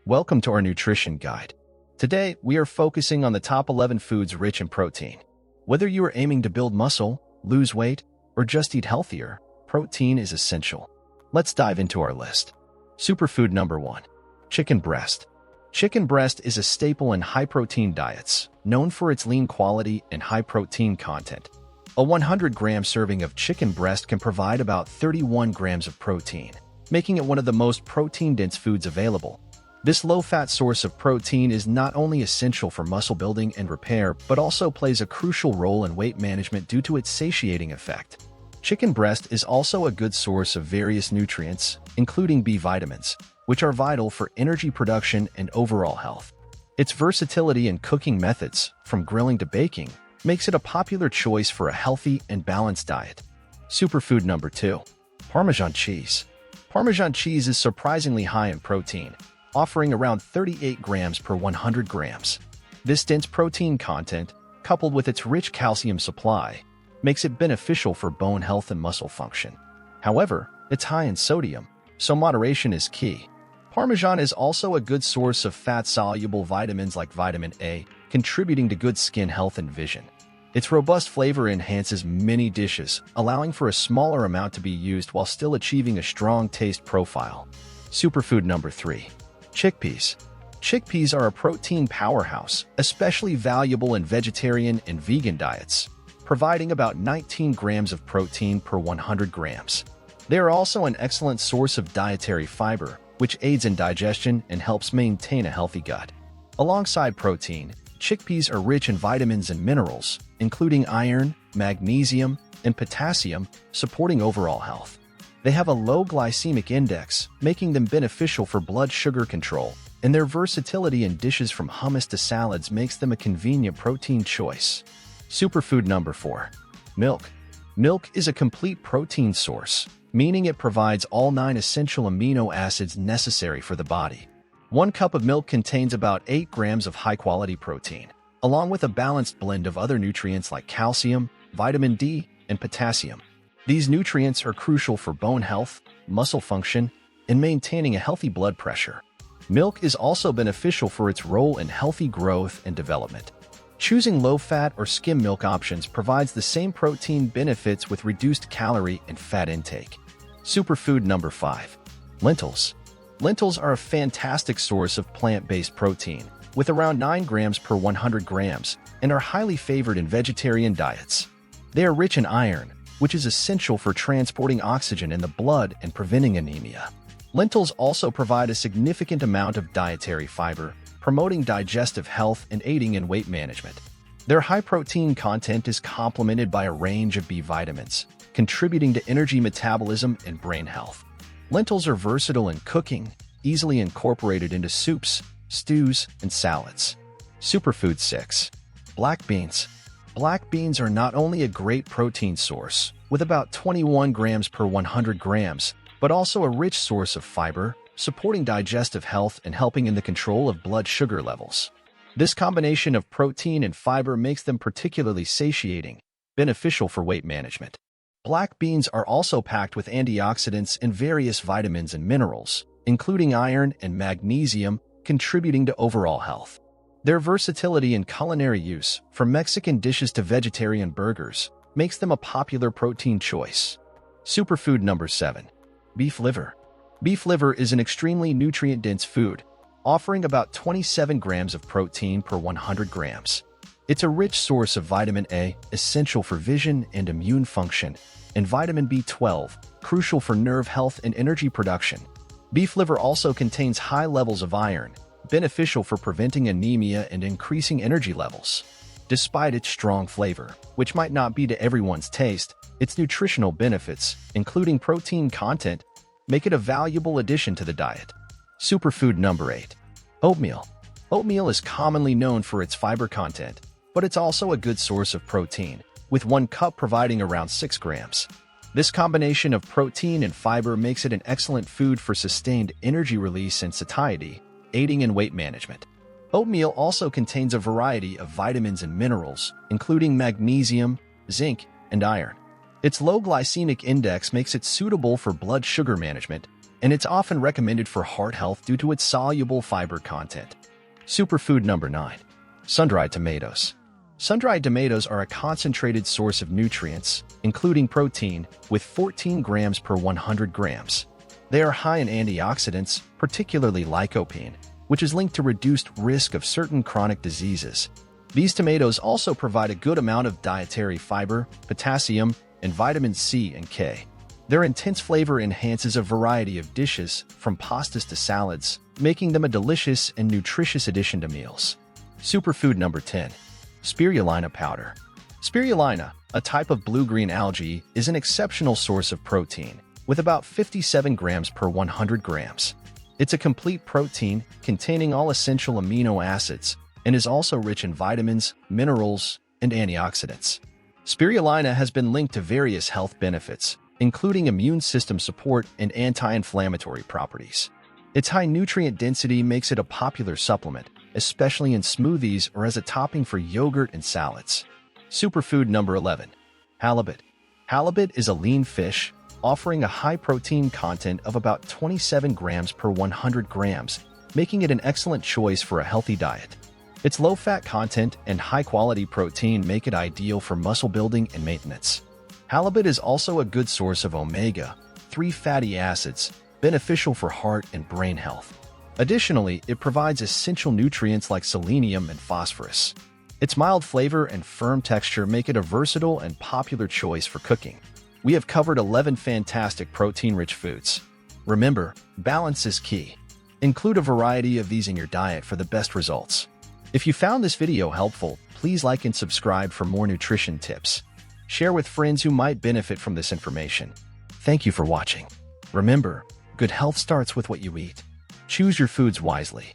Welcome to our nutrition guide. Today, we are focusing on the top 11 foods rich in protein. Whether you are aiming to build muscle, lose weight, or just eat healthier, protein is essential. Let's dive into our list. Superfood number 1. Chicken breast. Chicken breast is a staple in high-protein diets, known for its lean quality and high protein content. A 100-gram serving of chicken breast can provide about 31 grams of protein, making it one of the most protein-dense foods available. This low-fat source of protein is not only essential for muscle building and repair, but also plays a crucial role in weight management due to its satiating effect. Chicken breast is also a good source of various nutrients, including B vitamins, which are vital for energy production and overall health. Its versatility in cooking methods, from grilling to baking, makes it a popular choice for a healthy and balanced diet. Superfood number 2. Parmesan cheese. Parmesan cheese is surprisingly high in protein, offering around 38 grams per 100 grams. This dense protein content, coupled with its rich calcium supply, makes it beneficial for bone health and muscle function. However, it's high in sodium, so moderation is key. Parmesan is also a good source of fat-soluble vitamins like vitamin A, contributing to good skin health and vision. Its robust flavor enhances many dishes, allowing for a smaller amount to be used while still achieving a strong taste profile. Superfood number 3. Chickpeas. Chickpeas are a protein powerhouse, especially valuable in vegetarian and vegan diets, providing about 19 grams of protein per 100 grams. They are also an excellent source of dietary fiber, which aids in digestion and helps maintain a healthy gut. Alongside protein, chickpeas are rich in vitamins and minerals, including iron, magnesium, and potassium, supporting overall health. They have a low glycemic index, making them beneficial for blood sugar control, and their versatility in dishes from hummus to salads makes them a convenient protein choice. Superfood number 4. Milk. Milk is a complete protein source, meaning it provides all 9 essential amino acids necessary for the body. 1 cup of milk contains about 8 grams of high-quality protein, along with a balanced blend of other nutrients like calcium, vitamin D, and potassium. These nutrients are crucial for bone health, muscle function, and maintaining a healthy blood pressure. Milk is also beneficial for its role in healthy growth and development. Choosing low-fat or skim milk options provides the same protein benefits with reduced calorie and fat intake. Superfood number 5. Lentils. Lentils are a fantastic source of plant-based protein, with around 9 grams per 100 grams, and are highly favored in vegetarian diets. They are rich in iron, which is essential for transporting oxygen in the blood and preventing anemia. Lentils also provide a significant amount of dietary fiber, promoting digestive health and aiding in weight management. Their high protein content is complemented by a range of B vitamins, contributing to energy metabolism and brain health. Lentils are versatile in cooking, easily incorporated into soups, stews, and salads. Superfood 6. Black beans. Black beans are not only a great protein source, with about 21 grams per 100 grams, but also a rich source of fiber, supporting digestive health and helping in the control of blood sugar levels. This combination of protein and fiber makes them particularly satiating, beneficial for weight management. Black beans are also packed with antioxidants and various vitamins and minerals, including iron and magnesium, contributing to overall health. Their versatility in culinary use, from Mexican dishes to vegetarian burgers, makes them a popular protein choice. Superfood number 7. Beef liver. Beef liver is an extremely nutrient-dense food, offering about 27 grams of protein per 100 grams. It's a rich source of vitamin A, essential for vision and immune function, and vitamin B12, crucial for nerve health and energy production. Beef liver also contains high levels of iron, beneficial for preventing anemia and increasing energy levels. Despite its strong flavor, which might not be to everyone's taste, its nutritional benefits, including protein content, make it a valuable addition to the diet. Superfood number 8. Oatmeal. Oatmeal is commonly known for its fiber content, but it's also a good source of protein, with 1 cup providing around 6 grams. This combination of protein and fiber makes it an excellent food for sustained energy release and satiety, aiding in weight management. Oatmeal also contains a variety of vitamins and minerals, including magnesium, zinc, and iron. Its low glycemic index makes it suitable for blood sugar management, and it's often recommended for heart health due to its soluble fiber content. Superfood number 9. Sun-dried tomatoes. Sun-dried tomatoes are a concentrated source of nutrients, including protein, with 14 grams per 100 grams. They are high in antioxidants, particularly lycopene, which is linked to reduced risk of certain chronic diseases. These tomatoes also provide a good amount of dietary fiber, potassium, and vitamin C and K. Their intense flavor enhances a variety of dishes, from pastas to salads, making them a delicious and nutritious addition to meals. Superfood number 10. Spirulina powder. Spirulina, a type of blue-green algae, is an exceptional source of protein, with about 57 grams per 100 grams. It's a complete protein containing all essential amino acids and is also rich in vitamins, minerals, and antioxidants. Spirulina has been linked to various health benefits, including immune system support and anti-inflammatory properties. Its high nutrient density makes it a popular supplement, especially in smoothies or as a topping for yogurt and salads. Superfood number 11. Halibut. Halibut is a lean fish, offering a high protein content of about 27 grams per 100 grams, making it an excellent choice for a healthy diet. Its low-fat content and high-quality protein make it ideal for muscle building and maintenance. Halibut is also a good source of omega-3 fatty acids, beneficial for heart and brain health. Additionally, it provides essential nutrients like selenium and phosphorus. Its mild flavor and firm texture make it a versatile and popular choice for cooking. We have covered 11 fantastic protein-rich foods. Remember, balance is key. Include a variety of these in your diet for the best results. If you found this video helpful, please like and subscribe for more nutrition tips. Share with friends who might benefit from this information. Thank you for watching. Remember, good health starts with what you eat. Choose your foods wisely.